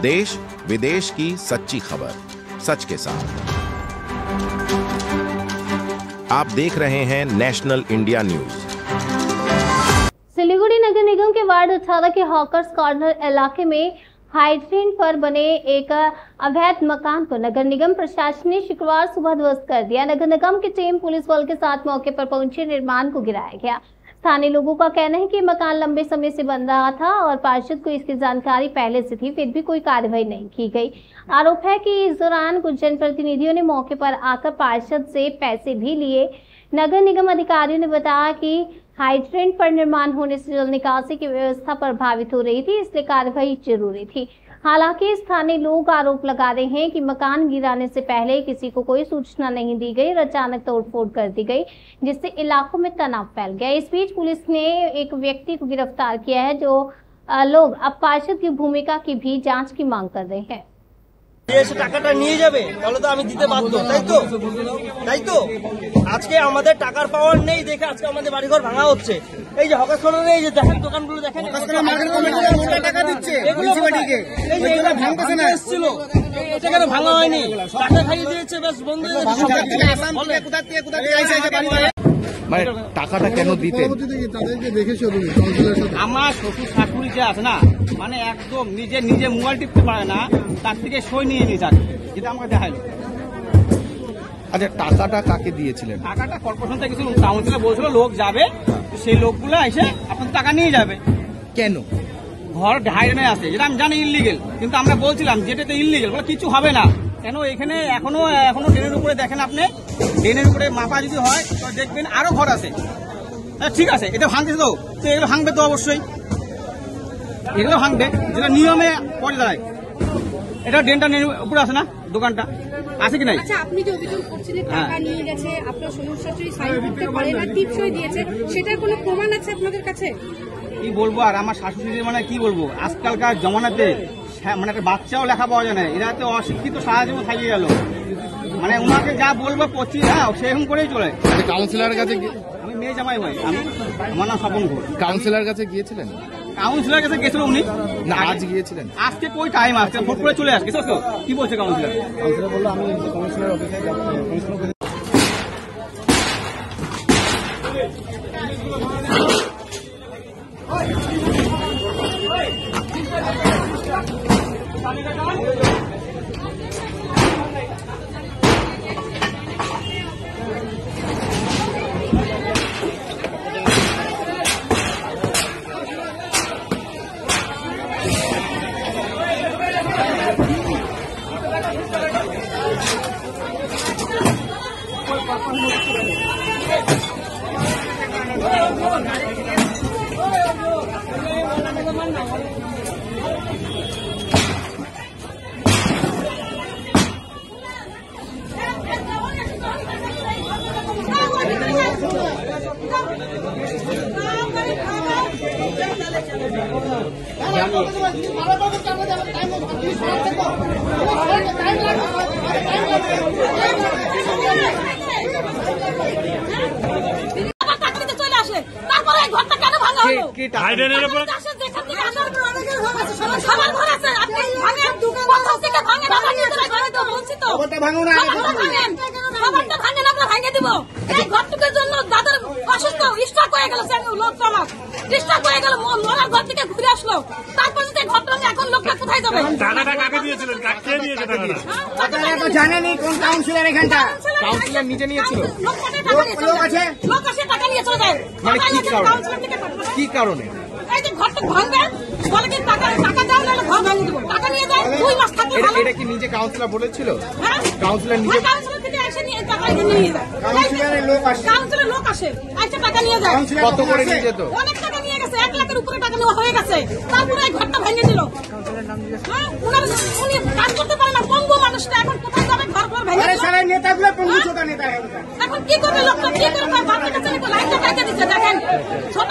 देश विदेश की सच्ची खबर सच के साथ। आप देख रहे हैं नेशनल इंडिया न्यूज। सिलीगुड़ी नगर निगम के वार्ड 18 के हॉकर्स कॉर्नर इलाके में हाइड्रेंट पर बने एक अवैध मकान को नगर निगम प्रशासन ने शुक्रवार सुबह ध्वस्त कर दिया। नगर निगम की टीम पुलिस बल के साथ मौके पर पहुंचे, निर्माण को गिराया गया। स्थानीय लोगों का कहना है कि मकान लंबे समय से बन रहा था और पार्षद को इसकी जानकारी पहले से थी, फिर भी कोई कार्रवाई नहीं की गई। आरोप है कि इस दौरान कुछ जनप्रतिनिधियों ने मौके पर आकर पार्षद से पैसे भी लिए। नगर निगम अधिकारियों ने बताया कि हाइड्रेंट पर निर्माण होने से जल निकासी की व्यवस्था प्रभावित हो रही थी, इसलिए कार्रवाई जरूरी थी। हालांकि स्थानीय लोग आरोप लगा रहे हैं कि मकान गिराने से पहले किसी को कोई सूचना नहीं दी गई और अचानक तोड़फोड़ कर दी गई, जिससे इलाकों में तनाव फैल गया। इस बीच पुलिस ने एक व्यक्ति को गिरफ्तार किया है, जो लोग अब पार्षद की भूमिका की भी जांच की मांग कर रहे हैं। এসে টাকাটা নিয়ে যাবে তাহলে তো আমি দিতে বাধ্য, তাই তো আজকে আমাদের টাকার পাওয়ার নেই দেখে আজকে আমাদের বাড়িঘর ভাঙা হচ্ছে। এই যে হকার কর্নারে এই যে দেখেন দোকানগুলো দেখেন টাকা দিচ্ছে, এগুলো ভাঙতেছে না, এসেছিল এটা কেন ভাঙা হয়নি? টাকা খাইয়ে দিয়েছে, বেশ বন্ধ হয়ে গেছে। মানে টাকাটা কেন দিতেন? আমার শ্বশুর শাশুড়ি যে আছে না, মানে একদম নিজে মোবাইল টিপতে পারে না, তার থেকে সই নিয়ে নিয়েছে, যেটা আমাকে দেখাইলো। আচ্ছা, টাকাটা কাকে দিয়েছিলেন? টাকাটা কর্পোরেশন থেকে কিছু কাউন্সিলে বলছিল লোক যাবে, সেই লোকগুলো এসে আপনার টাকা নিয়ে যাবে। কেন? ঘর হাইডেনে আছে, যেটা আমি জানি ইলিগেল, কিন্তু আমরা বলছিলাম যেটাতে ইলিগেল বলে কিছু হবে না। কেন এখানে এখনো ড্রেনের উপরে দেখেন, আপনি ড্রেনের উপরে মাপা যদি হয় তো দেখবেন আরো ঘর আছে। ঠিক আছে, এটা ভাঙতেছে তো এগুলো ভাঙবে তো অবশ্যই, এগুলো ভাঙবে, যেটা নিয়মে পড়ে দাঁড়ায়। এটা ড্রেনটা উপরে আছে না, দোকানটা আছে কি নাই? আচ্ছা, আপনি যে অভিযোগ করছেন টাকা নিয়ে গেছে, আপনার শ্বশুর শাশুড়ি সাইন করতে পারে না, টিপসই দিয়েছে, সেটার কোনো প্রমাণ আছে আপনাদের কাছে? কি বলবো আর, আমার শাশুড়ি মানে কি বলবো, আজকালকার জমানাতে মানে একটা বাচ্চাও লেখা পাওয়া যায় না, এরা তো অশিক্ষিত সাহায্য থাকিয়ে গেল। মানে ওনাকে যা বলবো পচি সেরকম করেই চলে। কাউন্সিলর কাছে আমি মেয়ে জামাই ভাই, আমার নাম স্বপন ঘোষ। কাউন্সিলর কাছে গিয়েছিলেন? কাউন্সিলর কাছে গেছিল উনি না, আজ গিয়েছিলেন? আজকে কই টাইম, আজকে ফোন করে চলে আসছে। কি বলছে কাউন্সিলর? কাউন্সিলর বললো আমি কাউন্সিলর অফিসে যাবো। জানেনি কোন কাউন্সিলর এখানটা? কাউন্সিলর নিজে নিয়েছিল? লোক আছে টাকা নিয়ে চলে যায়। মানে কি কারণে? এই যে ঘরটা ভাঙবে বলে কি টাকা দাও, নাহলে ঘর ভাঙিয়ে দেবো। টাকা নিয়ে যায়, 2 মাস থাকতে ভালো। এটা কি নিজে কাউন্সিলর বলেছিল? হ্যাঁ, কাউন্সিলর নিজে কাউন্সিলর থেকে এসে নিয়ে টাকা নিয়ে যায়। কাউন্সিলর লোক আসে, আচ্ছা টাকা নিয়ে যায়। কত করে নিয়ে যেত? অনেক টাকা নিয়ে গেছে, 1 লাখের উপরে টাকা নেওয়া হয়ে গেছে। তারপরে এই ঘরটা ভেঙে দিল। হ্যাঁ, উনি কাজ করতে পারে না, পঙ্গু মানুষটা এখন কোথায় যাবে? ঘর ভেঙে দিল। সবাই নেতাগুলো পঙ্গু ছোট নেতা, এখন কি করবে লোকটা? কি করবে? বাপের কাছে লাইনটা টাকা দিচ্ছে, দেখেন ছোট